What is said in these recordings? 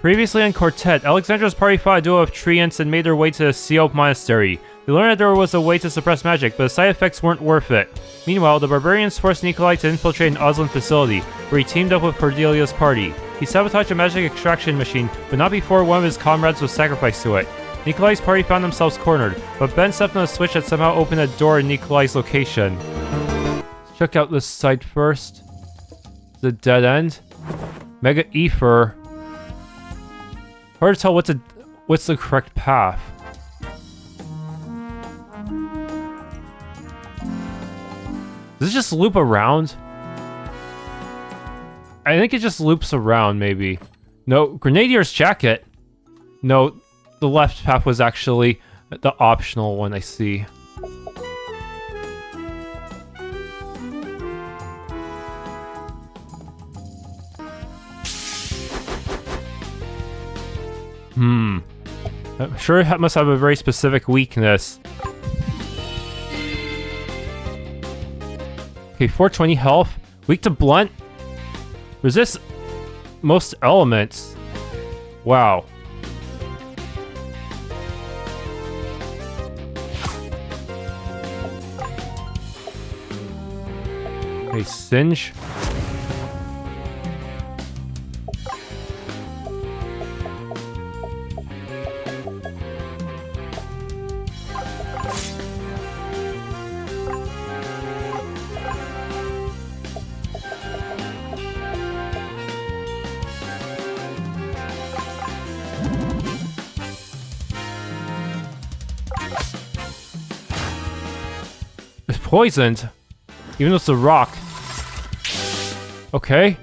Previously on Quartet, Alexandra's party fought a duo of treants and made their way to the Seop Monastery. They learned that there was a way to suppress magic, but the side effects weren't worth it. Meanwhile, the barbarians forced Nikolai to infiltrate an Oslan facility, where he teamed up with Cordelia's party. He sabotaged a magic extraction machine, but not before one of his comrades was sacrificed to it. Nikolai's party found themselves cornered, but Ben stepped on a switch that somehow opened a door in Nikolai's location. Let's check out this site first. The dead end. Mega Ether. Hard to tell what's the correct path. Does it just loop around? I think it just loops around, maybe. No, Grenadier's jacket. No, the left path was actually the optional one, I see. I'm sure it must have a very specific weakness. Okay, 420 health. Weak to blunt. Resist most elements. Wow. Okay, singe. Poisoned, even though it's a rock. Okay.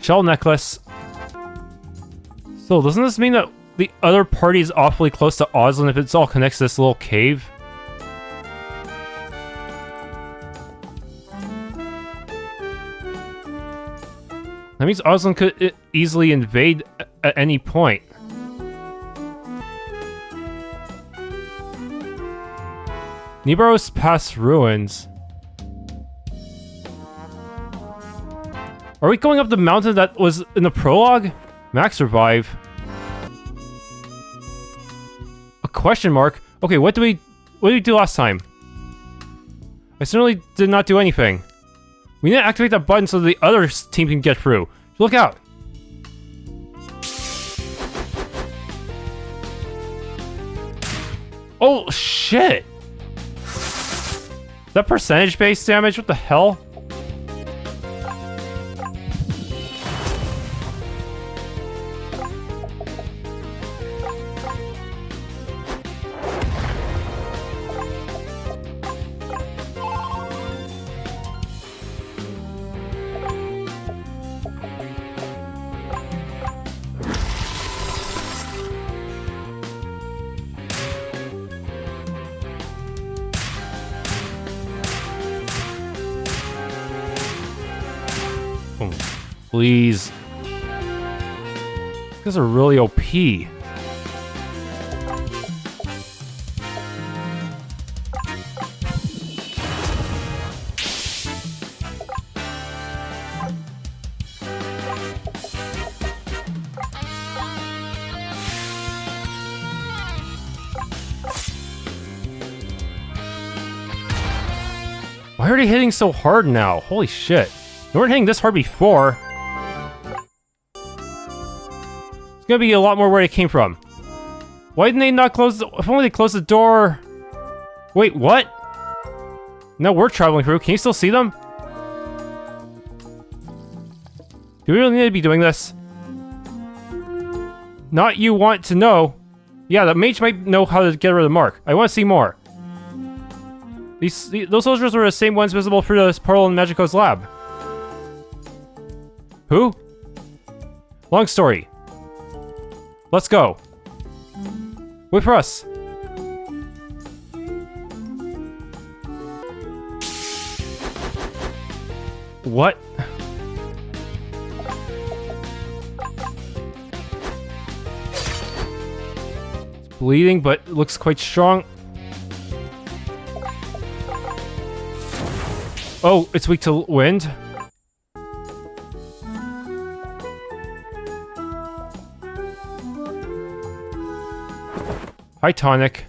Shell necklace. So, doesn't this mean that the other party is awfully close to Oslan if it's all connects to this little cave? That means Oslan could easily invade at any point. Nibaros past ruins. Are we going up the mountain that was in the prologue? Max revive. A question mark? Okay, what did we do last time? I certainly did not do anything. We need to activate that button so the other team can get through. Look out! Oh shit! Is that percentage-based damage? What the hell? Please. These guys are really OP. Why are they hitting so hard now? Holy shit. They weren't hitting this hard before. It's gonna be a lot more where they came from. Why didn't they not close the... If only they closed the door... Wait, what? No, we're traveling through. Can you still see them? Do we really need to be doing this? Not you want to know. Yeah, the mage might know how to get rid of the mark. I want to see more. Those soldiers were the same ones visible through this portal in Magico's lab. Who? Long story. Let's go. Wait for us. What? It's bleeding, but it looks quite strong. Oh, it's weak to wind. Hi, Tonic.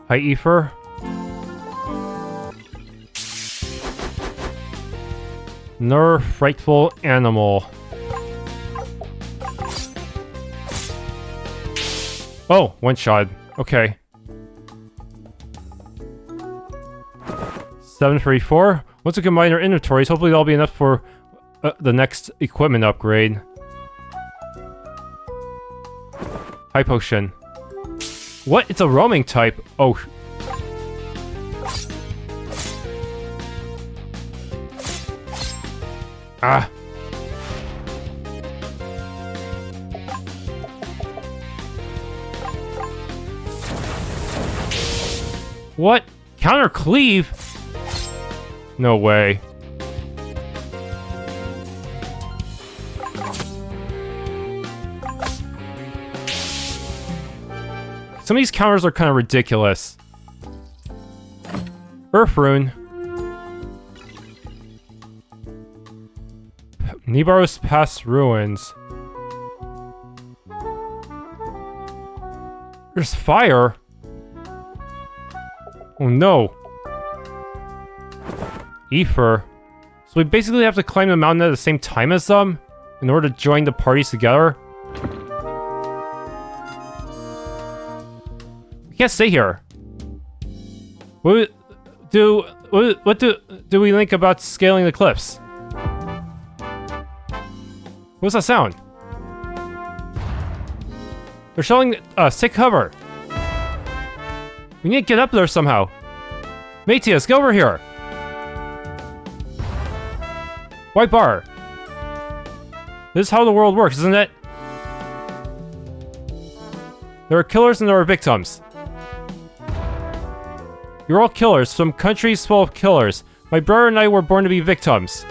Hi, Ether. Another frightful animal. Oh, one shot. Okay. 734. Once we combine our inventories, hopefully that'll be enough for the next equipment upgrade. High potion. What? It's a roaming type. Oh. Ah. What? Counter cleave? No way. Some of these counters are kind of ridiculous. Earth Rune. Nibaros Past Ruins. There's fire. Oh no. Ether. So we basically have to climb the mountain at the same time as them in order to join the parties together. We can't stay here. What do we think about scaling the cliffs? What's that sound? They're showing us. Take cover. We need to get up there somehow. Matthias, get over here. White bar. This is how the world works, isn't it? There are killers and there are victims. You're all killers from countries full of killers. My brother and I were born to be victims.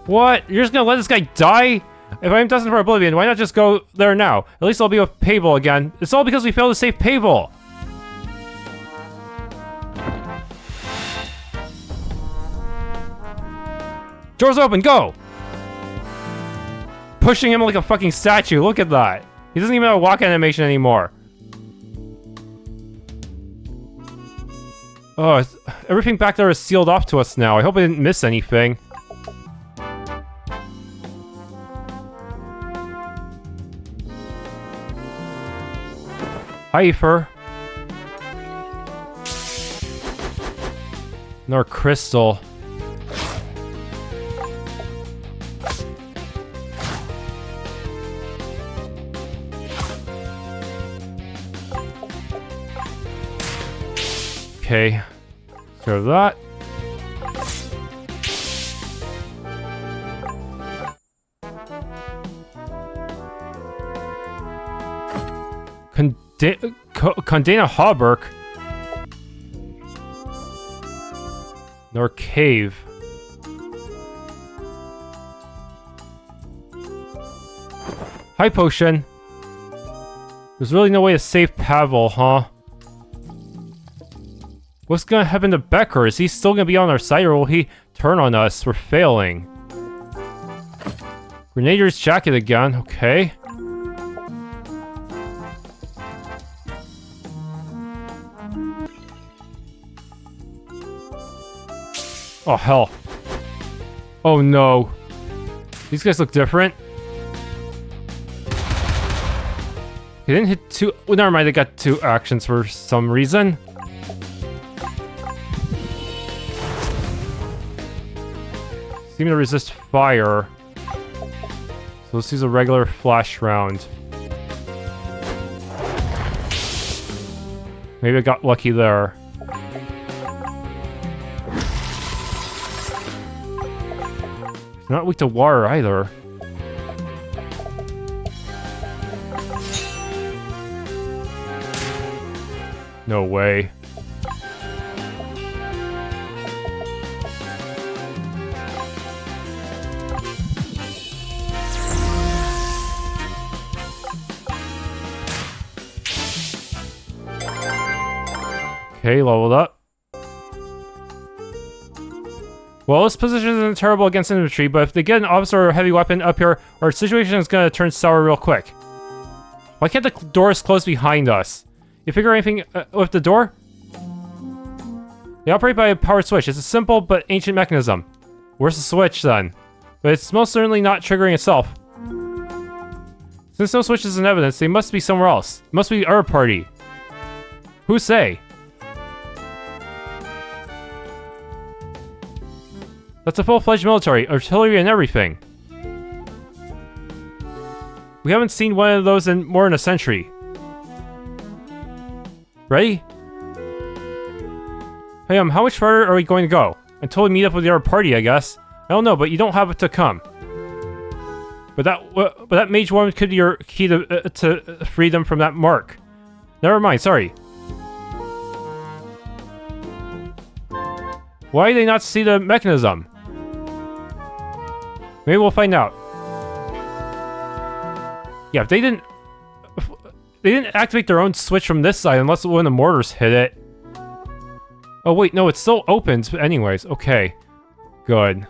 What? You're just gonna let this guy die? If I'm destined for oblivion, why not just go there now? At least I'll be with Pable again. It's all because we failed to save Pable. Doors open, go! Pushing him like a fucking statue, look at that. He doesn't even have a walk animation anymore. Oh, everything back there is sealed off to us now. I hope I didn't miss anything. Hi, Ether. Nor crystal. Okay, so that. Condena Hauberk. Nor cave. High potion. There's really no way to save Pavel, huh? What's gonna happen to Becker? Is he still gonna be on our side, or will he turn on us for failing? Grenadier's jacket again, okay. Oh, hell. Oh, no. These guys look different. He didn't hit two... Oh, never mind, they got two actions for some reason. Seem to resist fire. So let's use a regular flash round. Maybe I got lucky there. It's not weak to water either. No way. Okay, leveled up. Well, this position isn't terrible against infantry, but if they get an officer or a heavy weapon up here, our situation is gonna turn sour real quick. Why can't the doors close behind us? You figure anything with the door? They operate by a powered switch. It's a simple but ancient mechanism. Where's the switch then? But it's most certainly not triggering itself. Since no switch is in evidence, they must be somewhere else. It must be our party. Who say? That's a full-fledged military, artillery and everything. We haven't seen one of those in more than a century. Ready? Hey, how much farther are we going to go? Until we meet up with your party, I guess. I don't know, but you don't have to come. But that mage woman could be your key to free them from that mark. Never mind, sorry. Why do they not see the mechanism? Maybe we'll find out. Yeah, if they didn't activate their own switch from this side unless one of the mortars hit it. Oh wait, no, it's still opened anyways. Okay, good.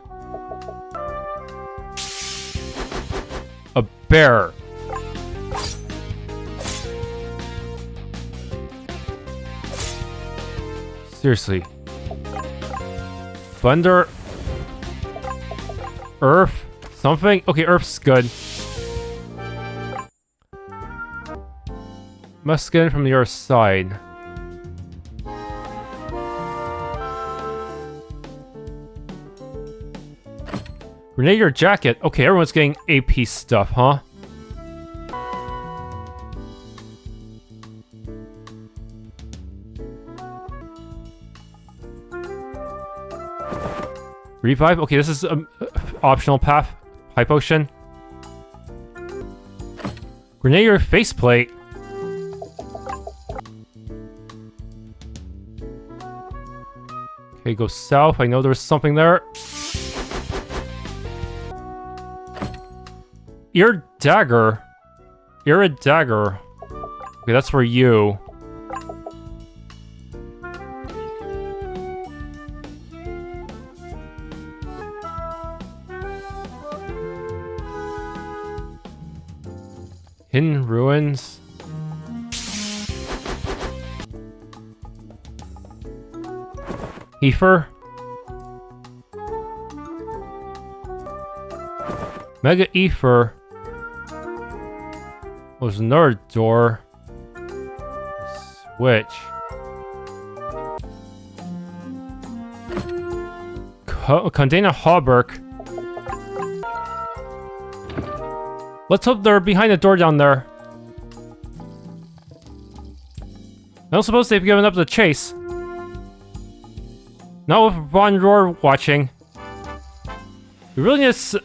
A bear. Seriously. Thunder. Earth. Something? Okay, Earth's good. Must get in from the other side. Grenade your jacket. Okay, everyone's getting AP stuff, huh? Revive? Okay, this is an optional path. High potion. Grenade your faceplate. Okay, go south. I know there's something there. Ear dagger. You're a dagger. Okay, that's for you. Hidden ruins. Heifer. Mega Ether. There's another door. Switch. Contain a hauberk. Let's hope they're behind the door down there. I don't suppose they've given up the chase. Not with Von Roar watching. We really need to...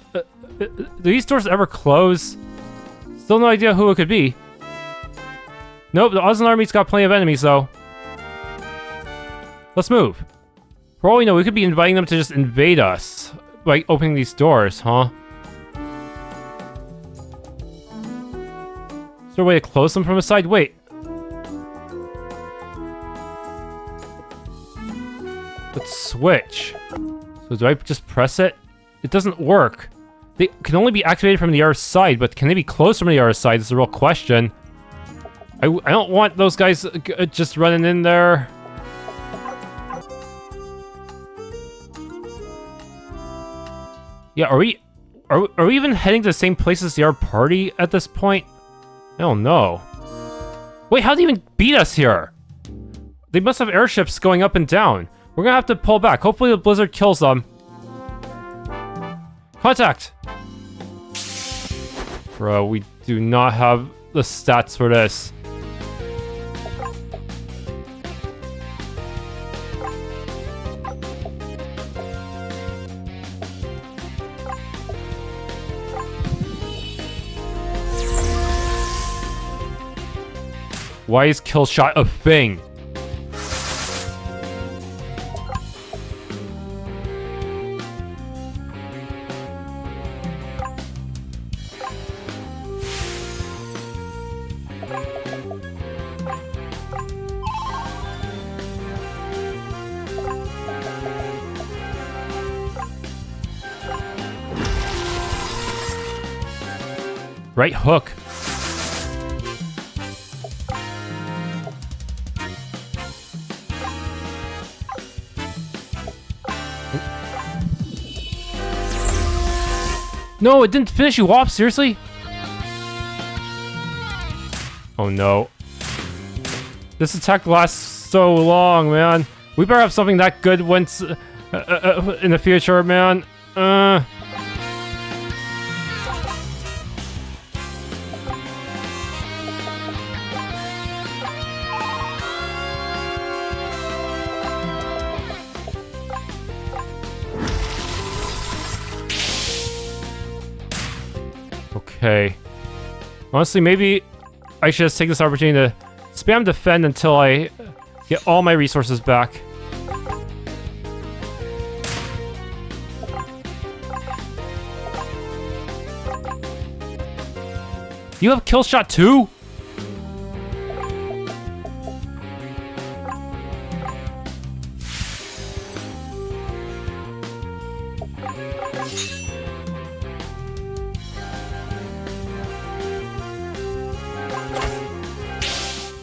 do these doors ever close? Still no idea who it could be. Nope, the Ozan army's got plenty of enemies, though. Let's move. For all we know, we could be inviting them to just invade us by opening these doors, huh? Is there a way to close them from the side? Wait. Let's switch. So do I just press it? It doesn't work. They can only be activated from the other side, but can they be closed from the other side? Is the real question. I don't want those guys just running in there. Yeah, are we even heading to the same place as the other party at this point? I don't know. Wait, how'd they even beat us here? They must have airships going up and down. We're gonna have to pull back. Hopefully the blizzard kills them. Contact! Bro, we do not have the stats for this. Why is kill shot a thing? Right hook. No, it didn't finish you off, seriously? Oh no. This attack lasts so long, man. We better have something that good once in the future, man. Okay. Honestly, maybe I should just take this opportunity to spam defend until I get all my resources back. You have kill shot too?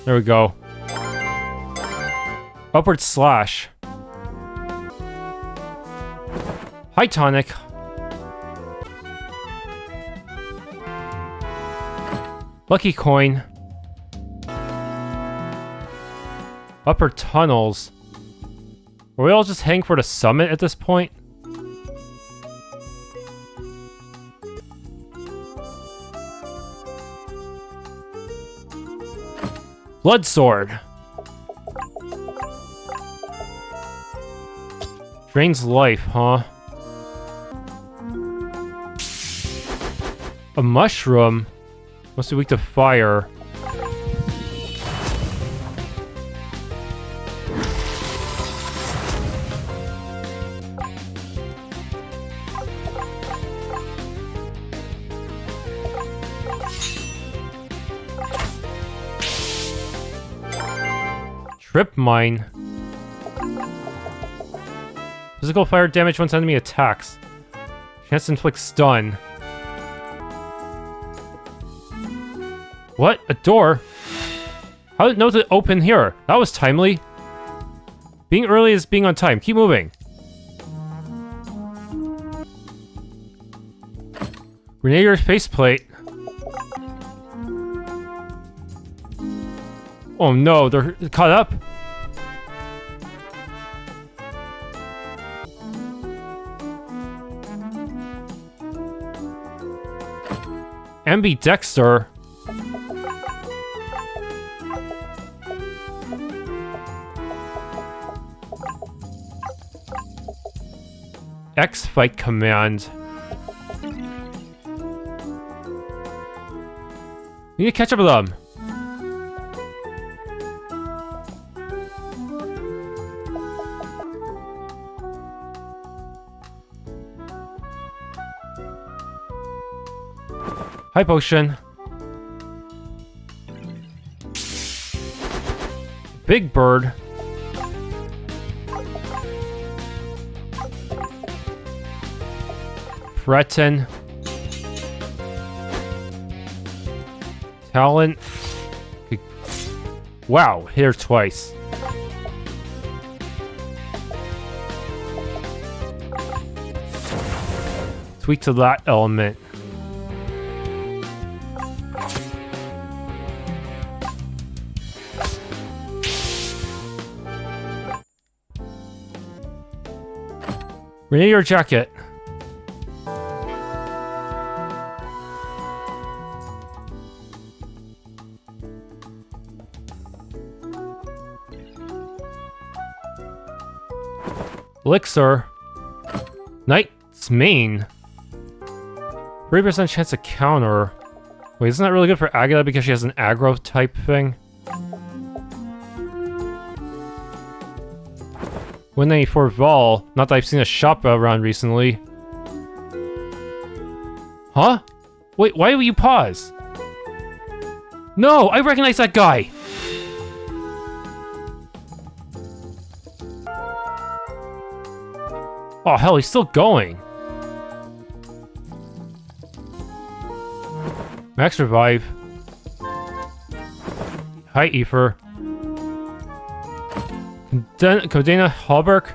There we go. Upward slash. High tonic. Lucky coin. Upper tunnels. Are we all just heading for the summit at this point? Blood sword. Drains life, huh? A mushroom. Must be weak to fire. Trip mine. Physical fire damage once enemy attacks. Chance to inflict stun. What? A door? How did it know to open here? That was timely. Being early is being on time. Keep moving. Grenadier faceplate. Oh no, they're caught up. Ambidexter. X-Fight command. We need to catch up with them. High potion. Big bird. Threaten. Talent. Wow, hit her twice. Tweak to that element. Grenadier jacket. Elixir. Knight's Mane. 3% chance to counter. Wait, isn't that really good for Agatha because she has an aggro type thing? 194 Vol. Not that I've seen a shop around recently. Huh? Wait, why will you pause? No, I recognize that guy! Oh hell, he's still going. Max revive. Hi, Ether. Cordelia Hallberg.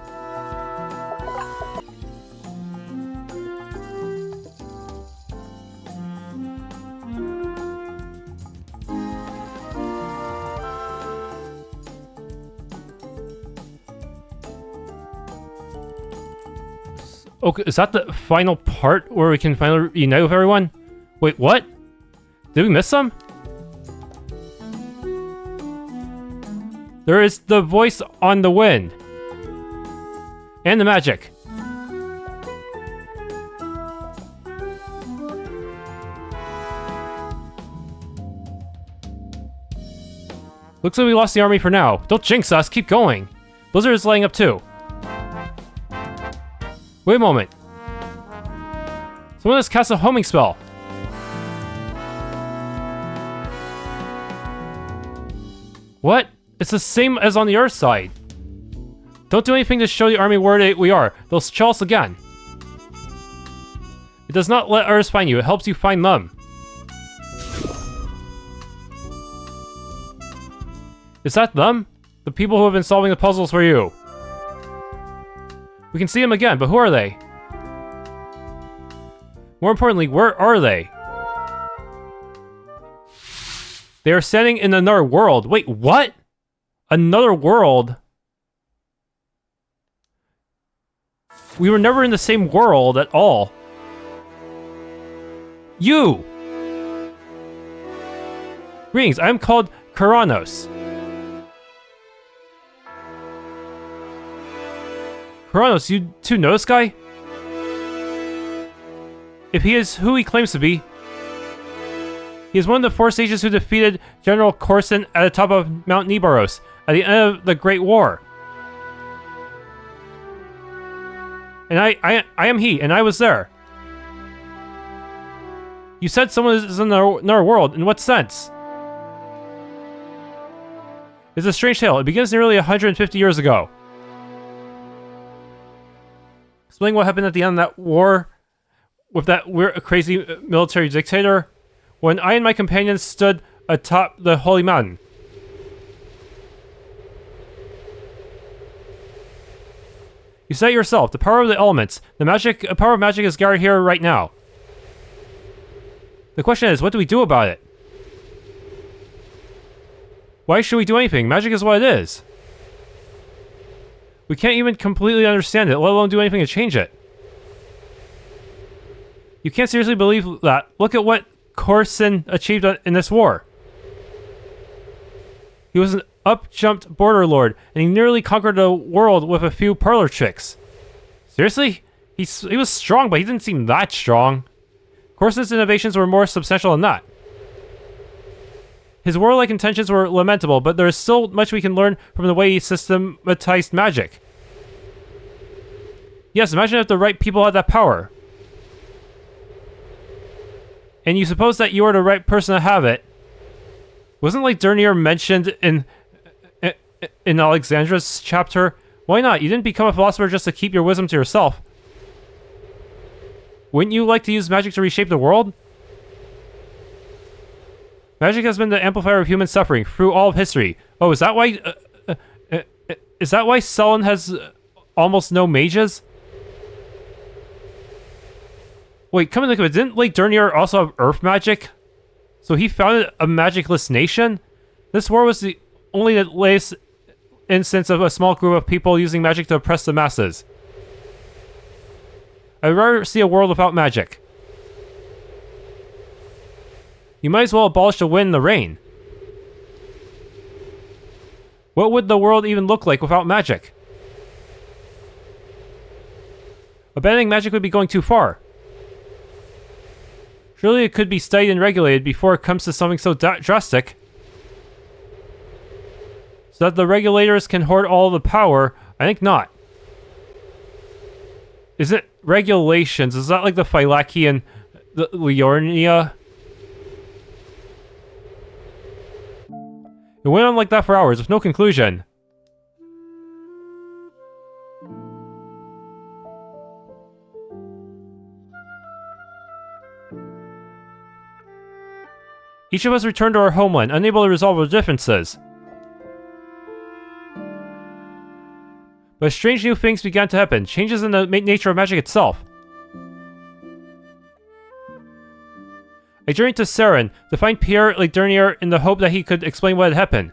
Okay, is that the final part where we can finally unite with everyone? Wait, what? Did we miss some? There is the voice on the wind. And the magic. Looks like we lost the army for now. Don't jinx us, keep going. Blizzard is lighting up too. Wait a moment. Someone has cast a homing spell. What? It's the same as on the Earth side. Don't do anything to show the army where we are. They'll show us again. It does not let others find you. It helps you find them. Is that them? The people who have been solving the puzzles for you. We can see them again, but who are they? More importantly, where are they? They are standing in another world. Wait, what? Another world? We were never in the same world at all. You! Greetings, I am called Keraunos. Keraunos, you two know this guy? If he is who he claims to be, he is one of the 4 sages who defeated General Corson at the top of Mount Nibaros at the end of the Great War. And I am he, and I was there. You said someone is in another world. In what sense? It's a strange tale. It begins nearly 150 years ago. Explain what happened at the end of that war with that weird, crazy military dictator when I and my companions stood atop the holy mountain. You said it yourself, the power of the elements. The power of magic is gathered here right now. The question is, what do we do about it? Why should we do anything? Magic is what it is. We can't even completely understand it, let alone do anything to change it. You can't seriously believe that. Look at what Corson achieved in this war. He was an up-jumped border lord, and he nearly conquered the world with a few parlor tricks. Seriously? He was strong, but he didn't seem that strong. Corson's innovations were more substantial than that. His warlike intentions were lamentable, but there is still much we can learn from the way he systematized magic. Yes, imagine if the right people had that power. And you suppose that you are the right person to have it. Wasn't like Dernier mentioned in Alexandra's chapter? Why not? You didn't become a philosopher just to keep your wisdom to yourself. Wouldn't you like to use magic to reshape the world? Magic has been the amplifier of human suffering through all of history. Oh, is that why... is that why Sullen has almost no mages? Wait, come to think of it, didn't Lake Dernier also have earth magic? So he founded a magicless nation? This war was the only latest instance of a small group of people using magic to oppress the masses. I'd rather see a world without magic. You might as well abolish the wind and the rain. What would the world even look like without magic? Abandoning magic would be going too far. Surely it could be studied and regulated before it comes to something so drastic. So that the regulators can hoard all the power? I think not. Is it regulations? Is that like the Phylaki and the Liornia? It went on like that for hours with no conclusion. Each of us returned to our homeland, unable to resolve our differences. But strange new things began to happen, changes in the nature of magic itself. I journeyed to Saren to find Pierre Ledurnier in the hope that he could explain what had happened.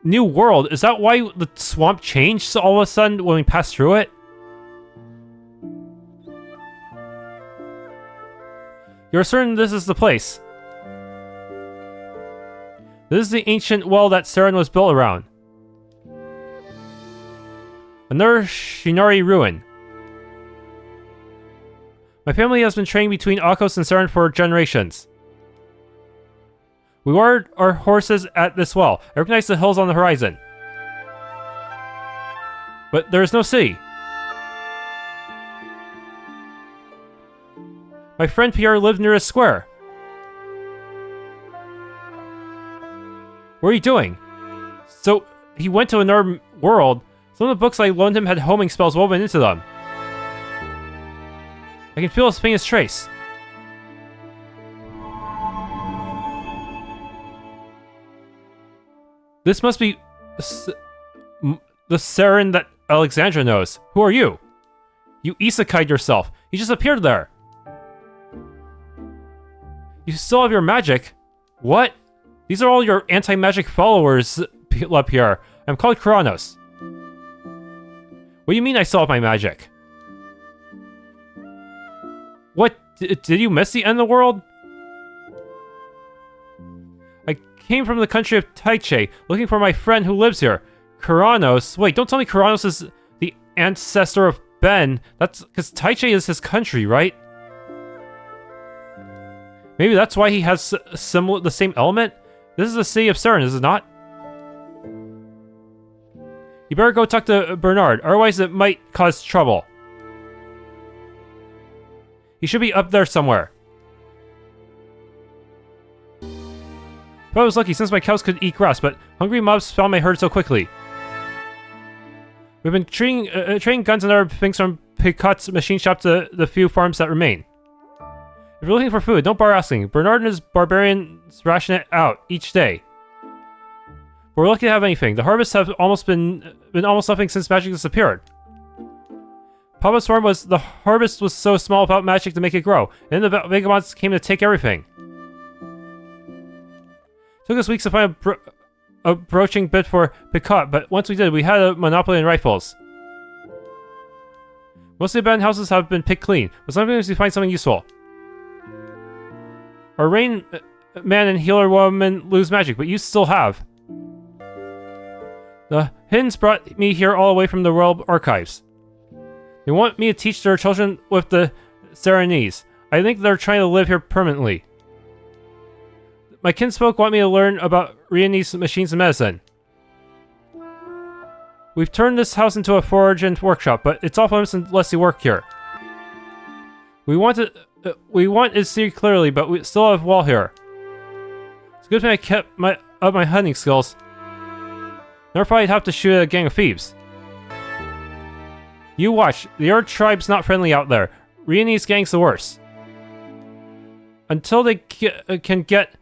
New world? Is that why the swamp changed all of a sudden when we passed through it? You're certain this is the place? This is the ancient well that Saren was built around. Another Shinari ruin. My family has been training between Akos and Saren for generations. We watered our horses at this well. I recognize the hills on the horizon. But there is no city. My friend Pierre lived near a square. What are you doing? So, he went to another world. Some of the books I loaned him had homing spells woven into them. I can feel his faintest trace. This must be the Saren that Alexandra knows. Who are you? You isekai'd yourself. You just appeared there. You still have your magic. What? These are all your anti-magic followers, Pierre. I'm called Keraunos. What do you mean I still have my magic? What? Did you miss the end of the world? I came from the country of Taiche, looking for my friend who lives here. Keraunos? Wait, don't tell me Keraunos is the ancestor of Ben. That's because Taiche is his country, right? Maybe that's why he has the same element? This is the city of Saren, is it not? You better go talk to Bernard, otherwise it might cause trouble. He should be up there somewhere. If I was lucky, since my cows could eat grass, but hungry mobs found my herd so quickly. We've been trading guns and other things from Picot's machine shop to the few farms that remain. If you're looking for food, don't bother asking. Bernard and his barbarians ration it out each day. But we're lucky to have anything. The harvests have been almost nothing since magic disappeared. Papa's farm the harvest was so small without magic to make it grow, and then the vagabonds came to take everything. Took us weeks to find a broaching bit for Picot, but once we did, we had a monopoly on rifles. Most of the abandoned houses have been picked clean, but sometimes we find something useful. Our rain man and healer woman lose magic, but you still have. The Hiddens brought me here all the way from the Royal Archives. They want me to teach their children with the Sarenese. I think they're trying to live here permanently. My kinsfolk want me to learn about Rianese machines and medicine. We've turned this house into a forge and workshop, but it's off limits unless you work here. We want to see clearly, but we still have wall here. It's a good thing I kept up my hunting skills. Never thought I'd have to shoot a gang of thieves. You watch. The other tribe's not friendly out there. Rianese gang's the worst. Until they can get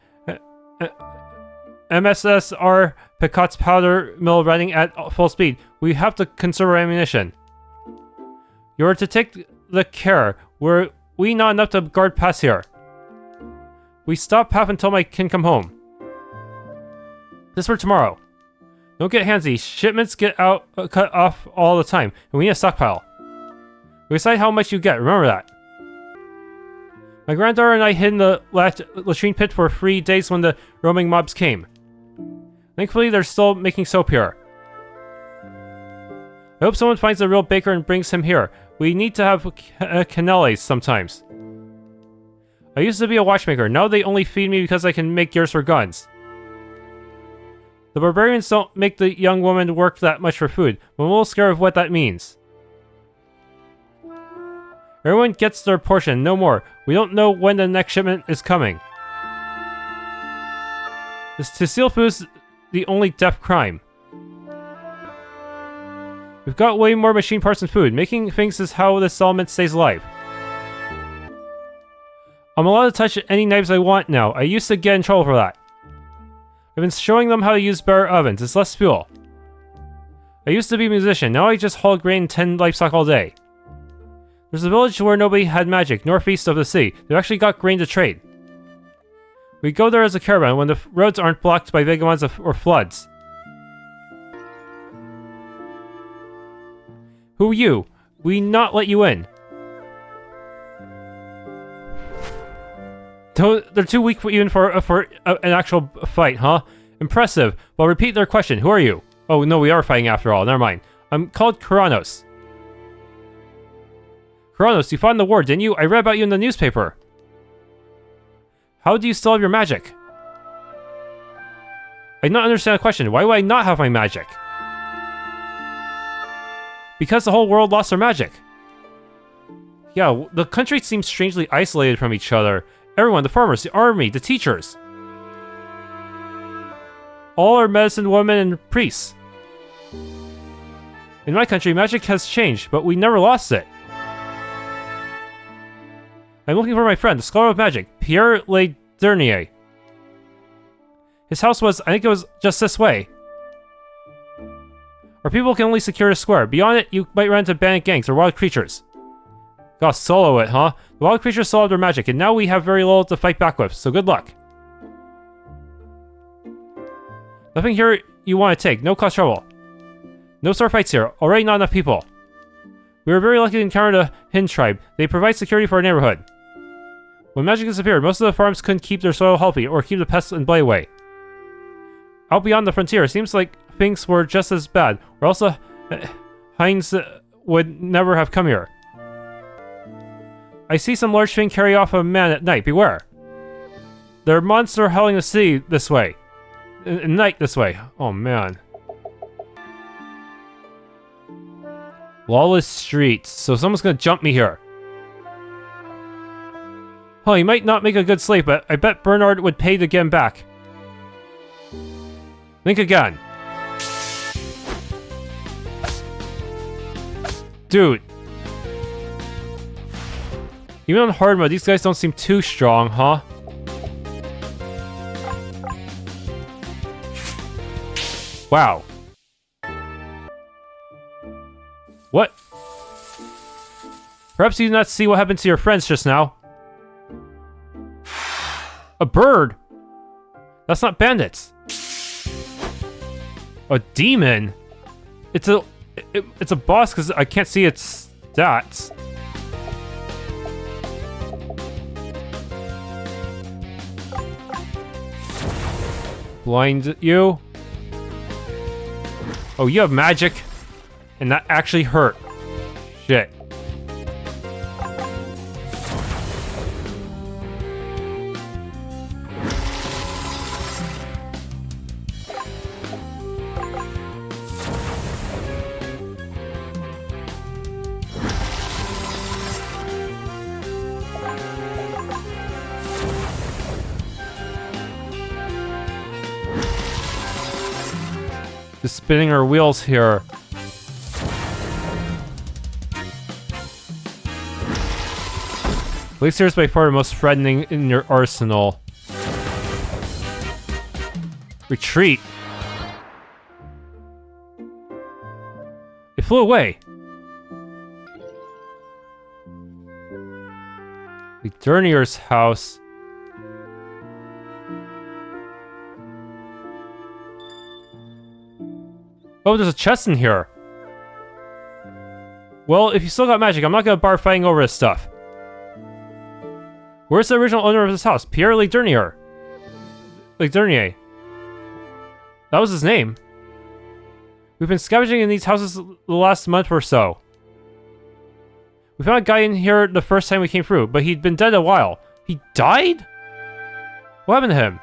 MSSR Picot's powder mill running at full speed, we have to conserve our ammunition. You're to take the care. We not enough to guard past here. We stop half until my kin come home. This for tomorrow. Don't get handsy. Shipments get cut off all the time, and we need a stockpile. We decide how much you get. Remember that. My granddaughter and I hid in the latrine pit for 3 days when the roaming mobs came. Thankfully, they're still making soap here. I hope someone finds the real baker and brings him here. We need to have canelles sometimes. I used to be a watchmaker. Now they only feed me because I can make gears for guns. The barbarians don't make the young woman work that much for food. I'm a little scared of what that means. Everyone gets their portion, no more. We don't know when the next shipment is coming. To steal food is the only death crime. We've got way more machine parts than food. Making things is how this settlement stays alive. I'm allowed to touch any knives I want now. I used to get in trouble for that. I've been showing them how to use better ovens. It's less fuel. I used to be a musician. Now I just haul grain and tend livestock all day. There's a village where nobody had magic, northeast of the city. They've actually got grain to trade. We go there as a caravan when the roads aren't blocked by vagabonds or floods. Who are you? We not let you in. They're too weak even for an actual fight, huh? Impressive. Well, repeat their question. Who are you? Oh, no, we are fighting after all. Never mind. I'm called Keraunos. Keraunos, you fought in the war, didn't you? I read about you in the newspaper. How do you still have your magic? I do not understand the question. Why would I not have my magic? Because the whole world lost their magic. Yeah, the country seems strangely isolated from each other. Everyone, the farmers, the army, the teachers. All are medicine women and priests. In my country, magic has changed, but we never lost it. I'm looking for my friend, the Scholar of Magic, Pierre Le Dernier. His house was, I think it was just this way. Our people can only secure the square. Beyond it, you might run into bandit gangs or wild creatures. Gotta solo it, huh? The wild creatures still have their magic, and now we have very little to fight back with, so good luck. Nothing here you want to take, no cause trouble. No sword fights here, already not enough people. We were very lucky to encounter the Hin tribe. They provide security for our neighborhood. When magic disappeared, most of the farms couldn't keep their soil healthy or keep the pests and blight away. Out beyond the frontier, it seems like things were just as bad, or else Heinz would never have come here. I see some large thing carry off a man at night. Beware. There are monsters howling the city this way. In night this way. Oh man. Lawless streets. So someone's gonna jump me here. Oh, he might not make a good slave, but I bet Bernard would pay to get him back. Think again. Dude. Even on hard mode, these guys don't seem too strong, huh? Wow. What? Perhaps you did not see what happened to your friends just now. A bird? That's not bandits. A demon? It's a boss because I can't see its stats. Blind you? Oh, you have magic? And that actually hurt. Shit. Just spinning our wheels here. Glacier is by far the most threatening in your arsenal. Retreat. It flew away. The Dernier's house. Oh, there's a chest in here. Well, if you still got magic, I'm not gonna bar fighting over this stuff. Where's the original owner of this house? Pierre Le Dernier. Le Dernier. That was his name. We've been scavenging in these houses the last month or so. We found a guy in here the first time we came through, but he'd been dead a while. He died? What happened to him?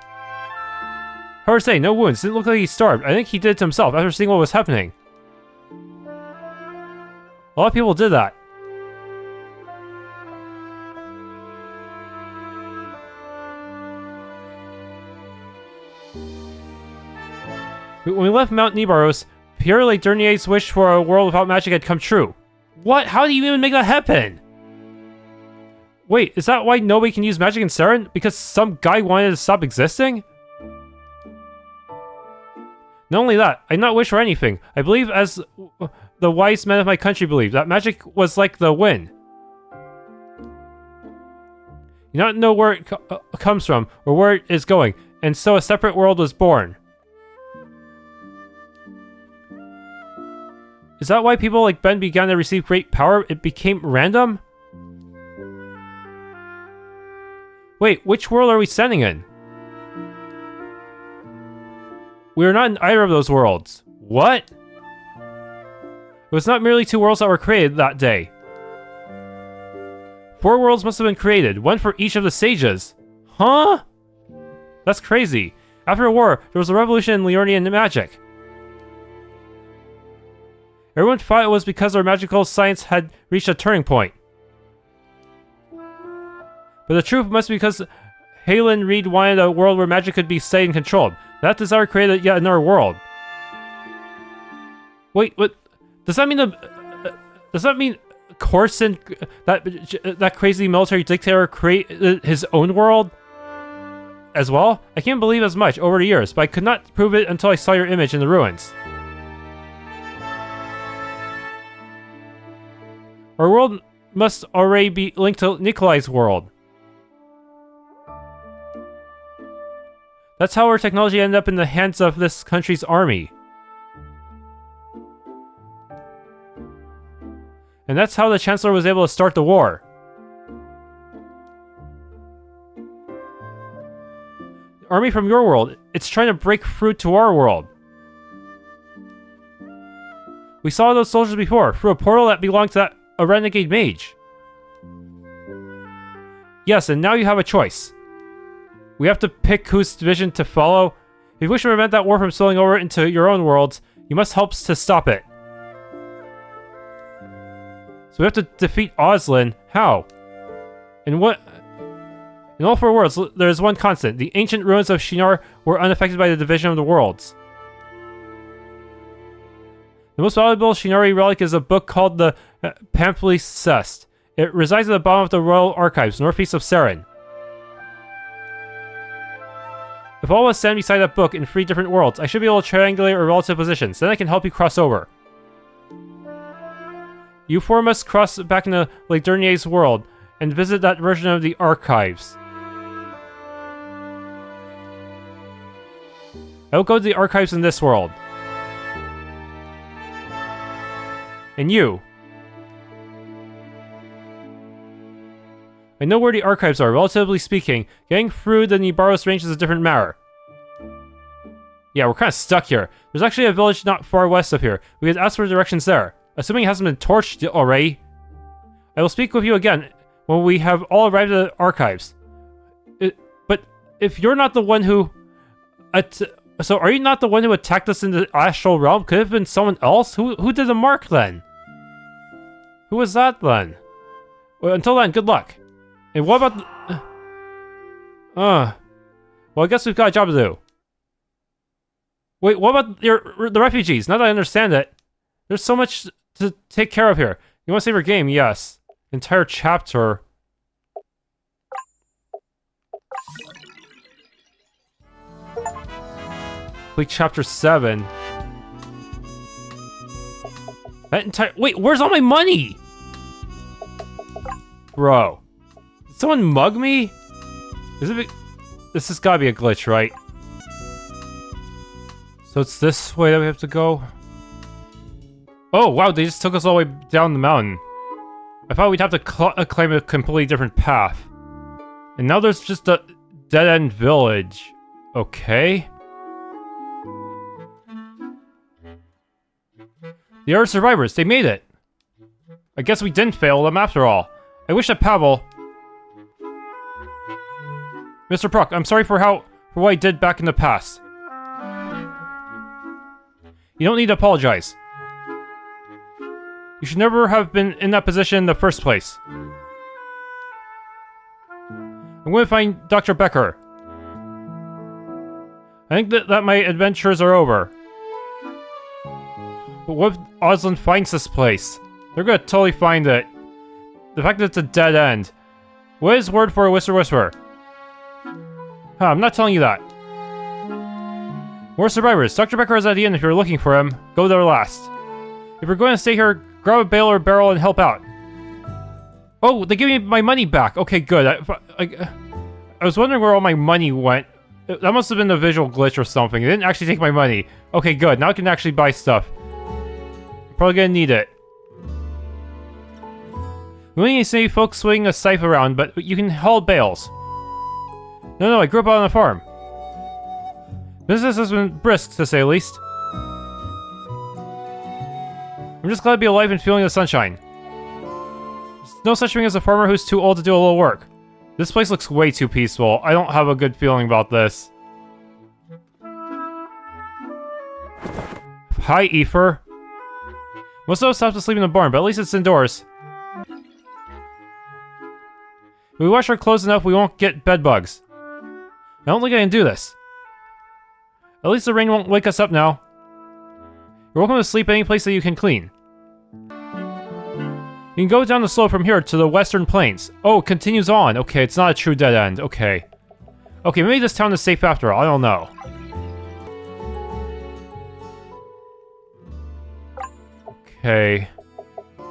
Hard to say, no wounds. Didn't look like he starved. I think he did it to himself after seeing what was happening. A lot of people did that. When we left Mount Nibaros, Pierre Le Dernier's wish for a world without magic had come true. What? How do you even make that happen? Wait, is that why nobody can use magic in Saren? Because some guy wanted to stop existing? Not only that, I do not wish for anything. I believe, as the wise men of my country believe, that magic was like the wind. You do not know where it comes from, or where it is going, and so a separate world was born. Is that why people like Ben began to receive great power? It became random? Wait, which world are we standing in? We are not in either of those worlds. What? It was not merely 2 worlds that were created that day. 4 worlds must have been created, 1 for each of the sages. Huh? That's crazy. After a war, there was a revolution in Leonian magic. Everyone thought it was because our magical science had reached a turning point. But the truth must be because Halen Reed wanted a world where magic could be studied and controlled. That desire created yet another world. Wait, what? Does that mean does that mean Corson, that crazy military dictator, created his own world as well? I can't believe as much over the years, but I could not prove it until I saw your image in the ruins. Our world must already be linked to Nikolai's world. That's how our technology ended up in the hands of this country's army. And that's how the Chancellor was able to start the war. The army from your world, it's trying to break through to our world. We saw those soldiers before, through a portal that belonged to a renegade mage. Yes, and now you have a choice. We have to pick whose division to follow. If you wish to prevent that war from spilling over into your own worlds, you must help to stop it. So we have to defeat Oslin. How? In all 4 worlds, there is one constant. The ancient ruins of Shinar were unaffected by the division of the worlds. The most valuable Shinari relic is a book called the Palimpsest. It resides at the bottom of the Royal Archives, northeast of Saren. If all of us stand beside that book in 3 different worlds, I should be able to triangulate our relative positions. Then I can help you cross over. You 4 must cross back into Lake Dernier's world and visit that version of the archives. I will go to the archives in this world. And you. I know where the archives are, relatively speaking. Getting through the Nibaros range is a different matter. Yeah, we're kind of stuck here. There's actually a village not far west of here. We could ask for directions there. Assuming it hasn't been torched already. I will speak with you again when we have all arrived at the archives. But if you're not the one who... So are you not the one who attacked us in the astral realm? Could it have been someone else? Who did the mark then? Who was that then? Well, until then, good luck. And what about... well, I guess we've got a job to do. Wait, what about the refugees? Now that I understand it, there's so much to take care of here. You want to save your game? Yes. Entire chapter. Complete chapter 7. That entire... Wait, where's all my money? Bro. Did someone mug me? This has gotta be a glitch, right? So it's this way that we have to go? Oh, wow, they just took us all the way down the mountain. I thought we'd have to claim a completely different path. And now there's just a dead-end village. Okay. The other survivors, they made it. I guess we didn't fail them after all. I wish that Pavel... Mr. Proc, I'm sorry for what I did back in the past. You don't need to apologize. You should never have been in that position in the first place. I'm going to find Dr. Becker. I think that my adventures are over. But what if Oslin finds this place? They're going to totally find it. The fact that it's a dead end. What is word for a whisper? Huh, I'm not telling you that. More survivors. Dr. Becker is at the inn if you're looking for him. Go there last. If you're going to stay here, grab a bale or barrel and help out. Oh, they give me my money back. Okay, good. I was wondering where all my money went. That must have been a visual glitch or something. They didn't actually take my money. Okay, good. Now I can actually buy stuff. Probably gonna need it. We only see folks swinging a scythe around, but you can haul bales. No, I grew up on a farm. Business has been brisk, to say the least. I'm just glad to be alive and feeling the sunshine. There's no such thing as a farmer who's too old to do a little work. This place looks way too peaceful. I don't have a good feeling about this. Hi, Ether. Most of us have to sleep in the barn, but at least it's indoors. If we wash our clothes enough, we won't get bed bugs. I don't think I can do this. At least the rain won't wake us up now. You're welcome to sleep any place that you can clean. You can go down the slope from here to the western plains. Oh, it continues on. Okay, it's not a true dead end. Okay. Okay, maybe this town is safe after all. I don't know. Okay. I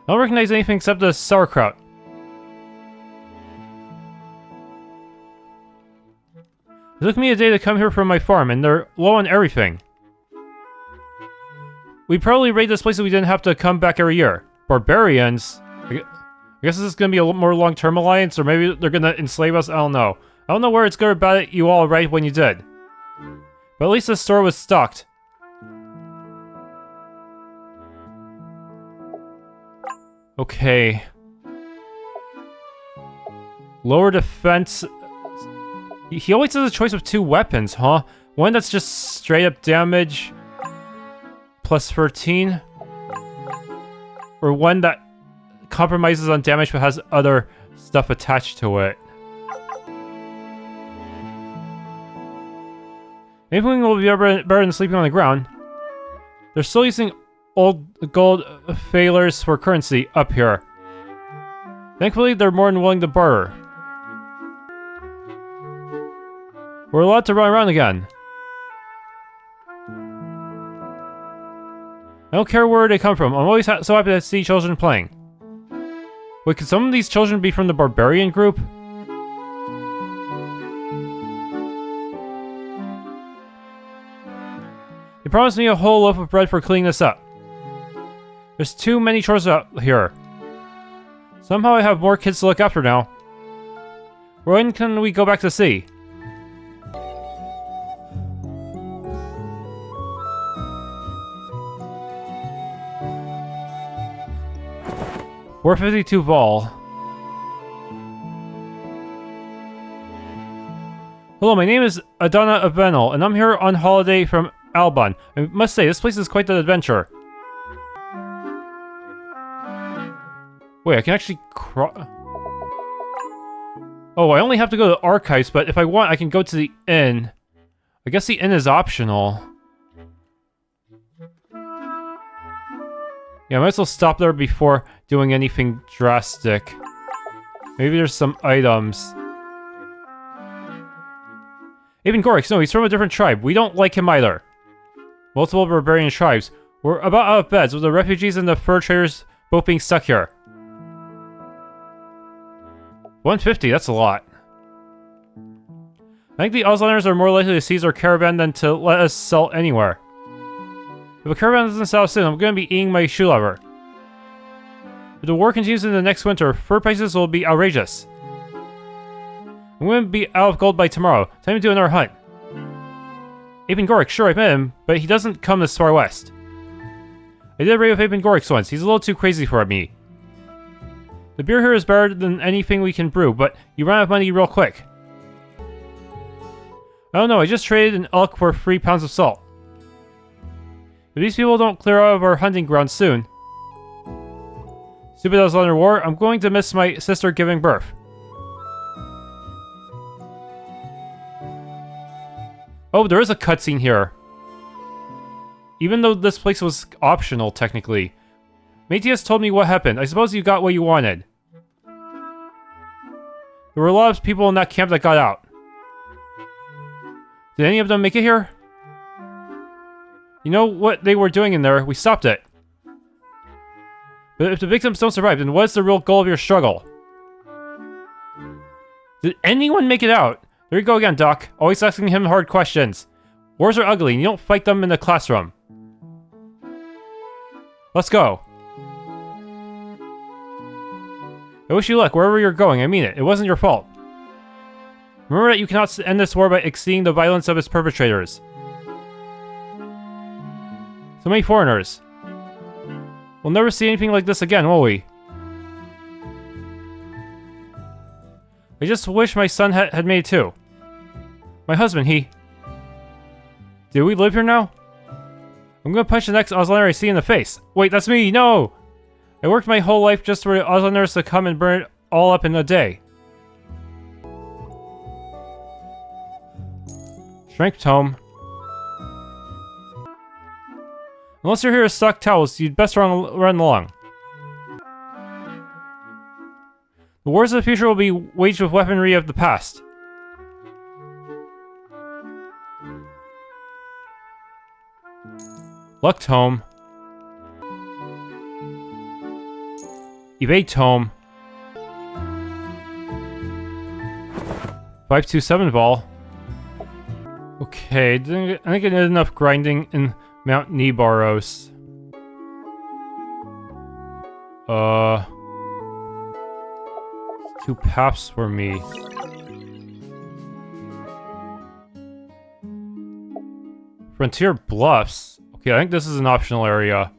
don't recognize anything except the sauerkraut. It took me a day to come here from my farm, and they're low on everything. We'd probably raid this place if we didn't have to come back every year. Barbarians? I guess this is gonna be a more long-term alliance, or maybe they're gonna enslave us, I don't know. I don't know where it's good or bad at you all right when you did. But at least the store was stocked. Okay. Lower defense... He always has a choice of 2 weapons, huh? One that's just straight up damage... plus 13... or one that compromises on damage but has other stuff attached to it. Anything will be better than sleeping on the ground. They're still using old gold failures for currency up here. Thankfully, they're more than willing to barter. We're allowed to run around again. I don't care where they come from. I'm always so happy to see children playing. Wait, could some of these children be from the barbarian group? They promised me a whole loaf of bread for cleaning this up. There's too many chores out here. Somehow I have more kids to look after now. When can we go back to sea? $452 Vol. Hello, my name is Adana Abenel, and I'm here on holiday from Alban. I must say, this place is quite an adventure. Wait, I can actually Oh, I only have to go to the archives, but if I want, I can go to the inn. I guess the inn is optional. Yeah, I might as well stop there before doing anything drastic. Maybe there's some items. Even Gorix, no, he's from a different tribe. We don't like him either. Multiple barbarian tribes. We're about out of beds, with the refugees and the fur traders both being stuck here. 150, that's a lot. I think the Auslanders are more likely to seize our caravan than to let us sell anywhere. If a caravan doesn't sell soon, I'm going to be eating my shoe leather. If the war continues into the next winter, fur prices will be outrageous. I'm going to be out of gold by tomorrow. Time to do another hunt. Apen Gorix, sure, I met him, but he doesn't come this far west. I did a raid with Apen Gorix once. He's a little too crazy for me. The beer here is better than anything we can brew, but you run out of money real quick. I don't know, I just traded an elk for 3 pounds of salt. If these people don't clear out of our hunting ground soon... Stupid Auslander War, I'm going to miss my sister giving birth. Oh, there is a cutscene here. Even though this place was optional, technically. Matthias told me what happened. I suppose you got what you wanted. There were a lot of people in that camp that got out. Did any of them make it here? You know what they were doing in there? We stopped it. But if the victims don't survive, then what's the real goal of your struggle? Did anyone make it out? There you go again, Doc. Always asking him hard questions. Wars are ugly, and you don't fight them in the classroom. Let's go. I wish you luck wherever you're going. I mean it. It wasn't your fault. Remember that you cannot end this war by exceeding the violence of its perpetrators. So many foreigners. We'll never see anything like this again, will we? I just wish my son had made it too. My husband, Do we live here now? I'm gonna punch the next Auslander I see in the face. Wait, that's me! No! I worked my whole life just for the Auslanders to come and burn it all up in a day. Strength tome. Unless you're here to stock towels, you'd best run along. The wars of the future will be waged with weaponry of the past. Luck tome. Evade tome. 527 ball. Okay, I think I did enough grinding in Mount Nibaros. 2 paths for me. Frontier Bluffs. Okay, I think this is an optional area.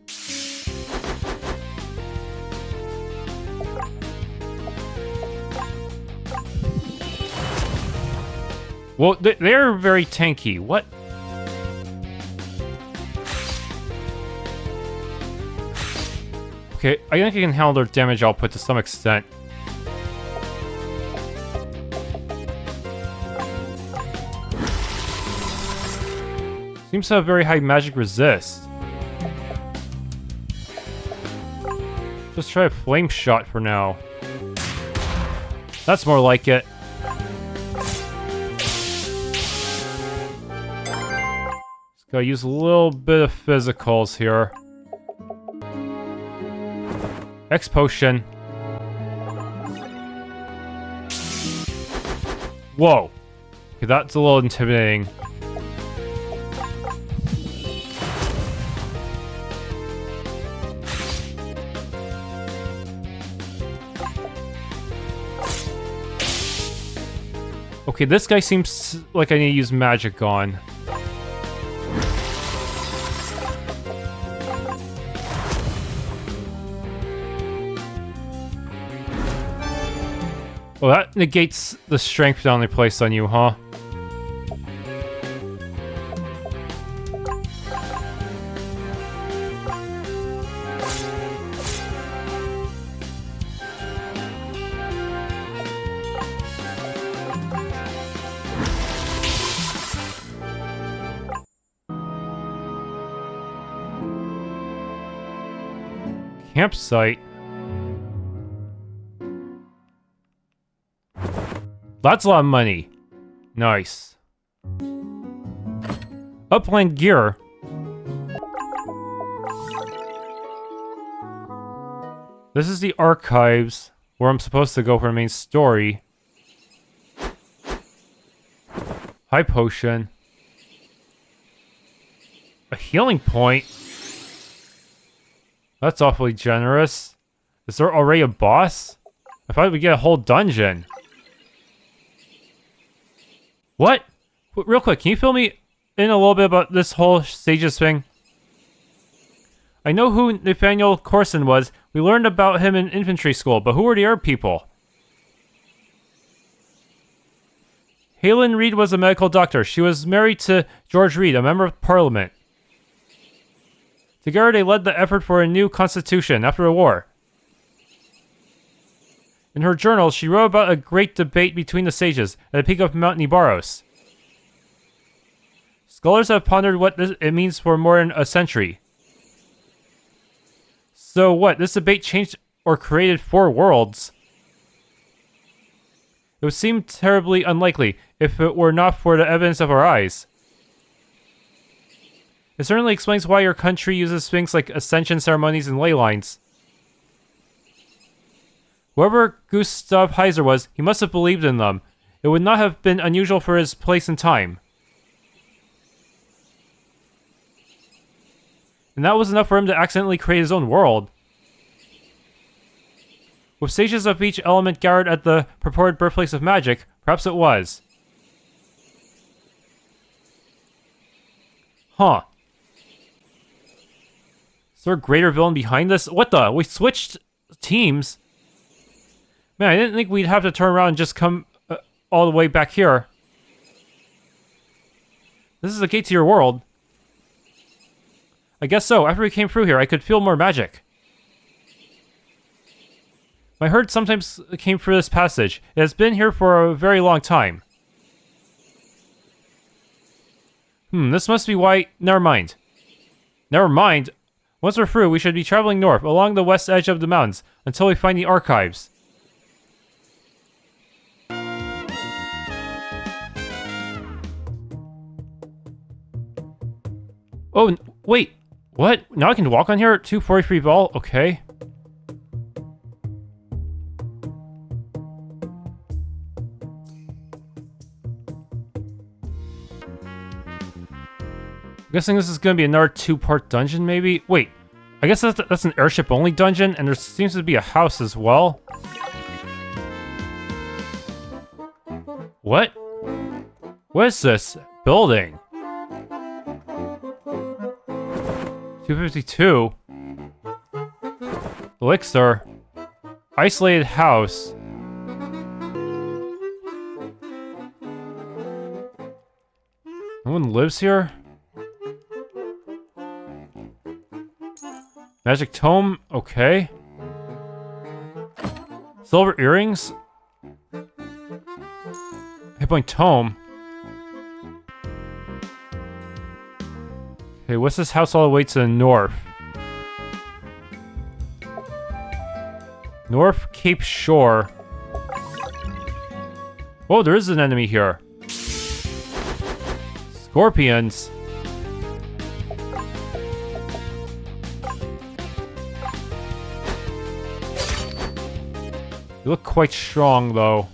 Well, they're very tanky. What? Okay, I think I can handle their damage output to some extent. Seems to have very high magic resist. Just try a flame shot for now. That's more like it. Just gotta use a little bit of physicals here. X potion. Whoa. Okay, that's a little intimidating. Okay, this guy seems like I need to use magic on. Well, that negates the strength down they placed on you, huh? Campsite. That's a lot of money. Nice. Upland gear. This is the archives where I'm supposed to go for the main story. High potion. A healing point. That's awfully generous. Is there already a boss? I thought we'd get a whole dungeon. What? Real quick, can you fill me in a little bit about this whole Sages thing? I know who Nathaniel Corson was. We learned about him in infantry school, but who were the other people? Helen Reed was a medical doctor. She was married to George Reed, a member of parliament. Together, they led the effort for a new constitution after the war. In her journal, she wrote about a great debate between the sages at the peak of Mount Nibaros. Scholars have pondered what it means for more than a century. So what, this debate changed or created 4 worlds? It would seem terribly unlikely if it were not for the evidence of our eyes. It certainly explains why your country uses things like ascension ceremonies and ley lines. Whoever Gustav Heiser was, he must have believed in them. It would not have been unusual for his place and time. And that was enough for him to accidentally create his own world. With stages of each element gathered at the purported birthplace of magic, perhaps it was. Huh. Is there a greater villain behind this? What the? We switched teams? Man, I didn't think we'd have to turn around and just come all the way back here. This is the gate to your world. I guess so. After we came through here, I could feel more magic. My herd sometimes came through this passage. It has been here for a very long time. This must be why... Never mind. Never mind? Once we're through, we should be traveling north, along the west edge of the mountains, until we find the archives. Oh, wait. What? Now I can walk on here? 243 ball? Okay. I'm guessing this is going to be another 2-part dungeon, maybe? Wait, I guess that's an airship-only dungeon, and there seems to be a house as well. What? What is this? Building? 252? Elixir? Isolated house? No one lives here? Magic tome, okay. Silver earrings? Hit point tome. Okay, what's this house all the way to the north? North Cape Shore. Whoa, there is an enemy here. Scorpions. You look quite strong, though.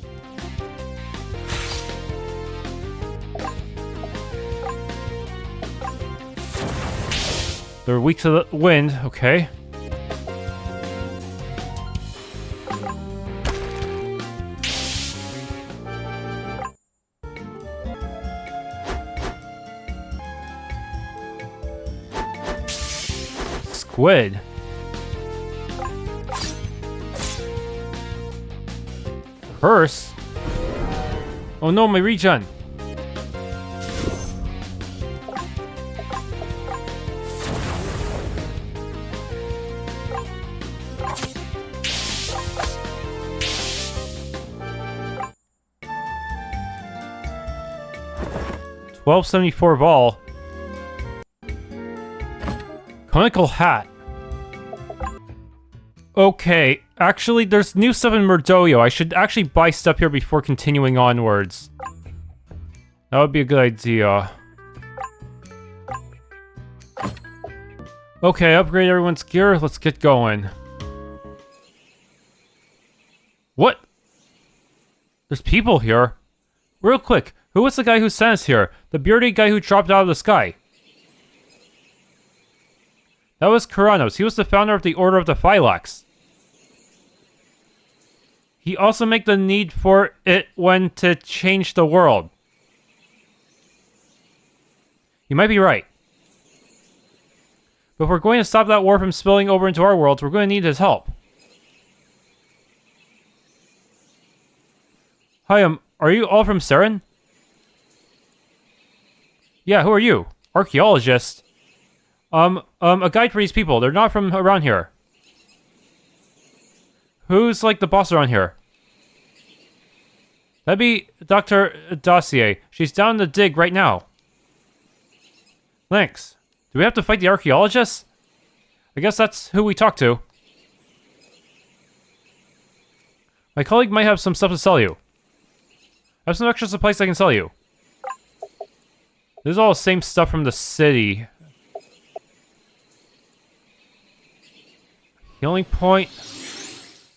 They're weak to the wind, okay. Squid. Curse? Oh no, my regen. $12.74 ball. Conical hat. Okay, actually, there's new stuff in Merdoyo. I should actually buy stuff here before continuing onwards. That would be a good idea. Okay, upgrade everyone's gear. Let's get going. What? There's people here. Real quick, who was the guy who sent us here? The bearded guy who dropped out of the sky. That was Keraunos. He was the founder of the Order of the Phylax. He also made the need for it when to change the world. You might be right. But if we're going to stop that war from spilling over into our worlds, we're going to need his help. Hi, are you all from Seren? Yeah, who are you? Archaeologist. A guide for these people. They're not from around here. Who's, like, the boss around here? That'd be Dr. Dossier. She's down the dig right now. Thanks. Do we have to fight the archaeologists? I guess that's who we talk to. My colleague might have some stuff to sell you. I have some extra supplies I can sell you. This is all the same stuff from the city. Healing point.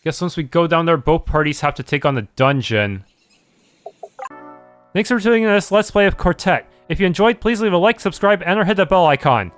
Guess once we go down there, both parties have to take on the dungeon. Thanks for tuning in to this Let's Play of Quartet. If you enjoyed, please leave a like, subscribe, and or hit the bell icon.